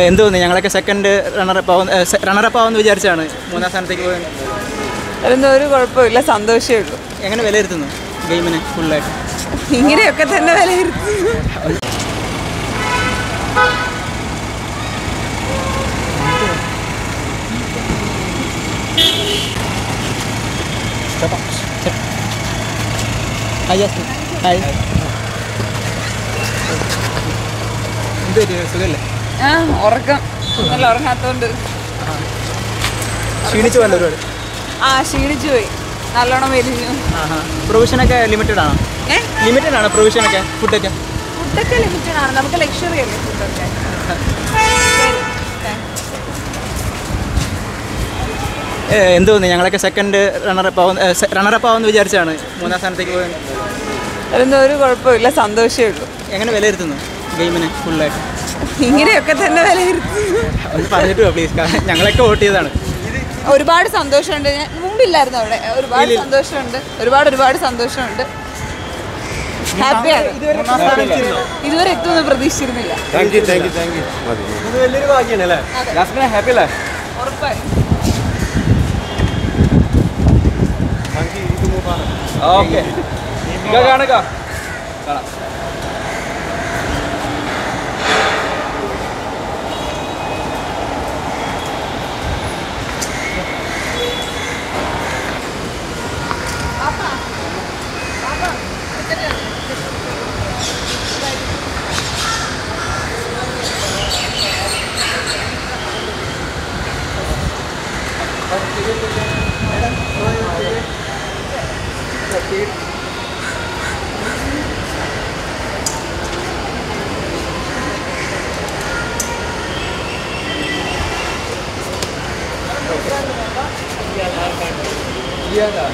എന്ത് തോന്നി? ഞങ്ങളൊക്കെ സെക്കൻഡ് റണ്ണറപ്പ് ആവുമെന്ന് വിചാരിച്ചാണ് മൂന്നാം സ്ഥാനത്തേക്ക് പോയത്. അതൊന്നും ഒരു കുഴപ്പമില്ല, സന്തോഷമേ ഉള്ളൂ. എങ്ങനെ വിലയിരുത്തുന്നു ഗെയിമിനെ ഫുള്ളായിട്ട്? ഇങ്ങനെയൊക്കെ തന്നെ വിലയിരുത്തുന്നു. സുഖല്ലേ? ഉറക്കം നല്ല ഉറങ്ങാത്തോണ്ട് ക്ഷീണിച്ചു പോയല്ലോ ഒരുപാട്. ക്ഷീണിച്ചു പോയി, നല്ലോണം വലിഞ്ഞു. പ്രൊവിഷനൊക്കെ ലിമിറ്റഡ് ആണോ? ലിമിറ്റഡ് ആണോ പ്രൊവിഷനൊക്കെ? ഫുഡൊക്കെ ലിമിറ്റഡ് ആണ്, നമുക്ക് ലക്ഷറി അല്ലേ ഫുഡൊക്കെ. എന്ത് തോന്നി? ഞങ്ങളൊക്കെ സെക്കൻഡ് റണ്ണറപ്പ് ആവുമെന്ന് വിചാരിച്ചാണ് മൂന്നാം സ്ഥാനത്തേക്ക് പോയത്. അതൊന്നും ഒരു കുഴപ്പമില്ല, സന്തോഷമേ ഉള്ളൂ. എങ്ങനെ വിലയിരുത്തുന്നു ഗെയിമിനെ ഫുള്ളായിട്ട്? ഇങ്ങനെയൊക്കെ തന്നെ വിലയിരുത്തുന്നു. ഒന്ന് പറഞ്ഞിട്ട് പോ പ്ലീസ്, കാരണം ഞങ്ങളൊക്കെ വോട്ട് ചെയ്തതാണ്. ഒരുപാട് സന്തോഷമുണ്ട്. ഞാൻ മുമ്പില്ലായിരുന്നു അവിടെ. ഒരുപാട് സന്തോഷമുണ്ട്, ഒരുപാട് സന്തോഷമുണ്ട്. ഹാപ്പിയാണ്. ഇതുവരെ എത്തുമെന്ന് പ്രതീക്ഷിച്ചിരുന്നില്ല. ഉറപ്പായി. ഓക്കെ കാണുക. Yeah.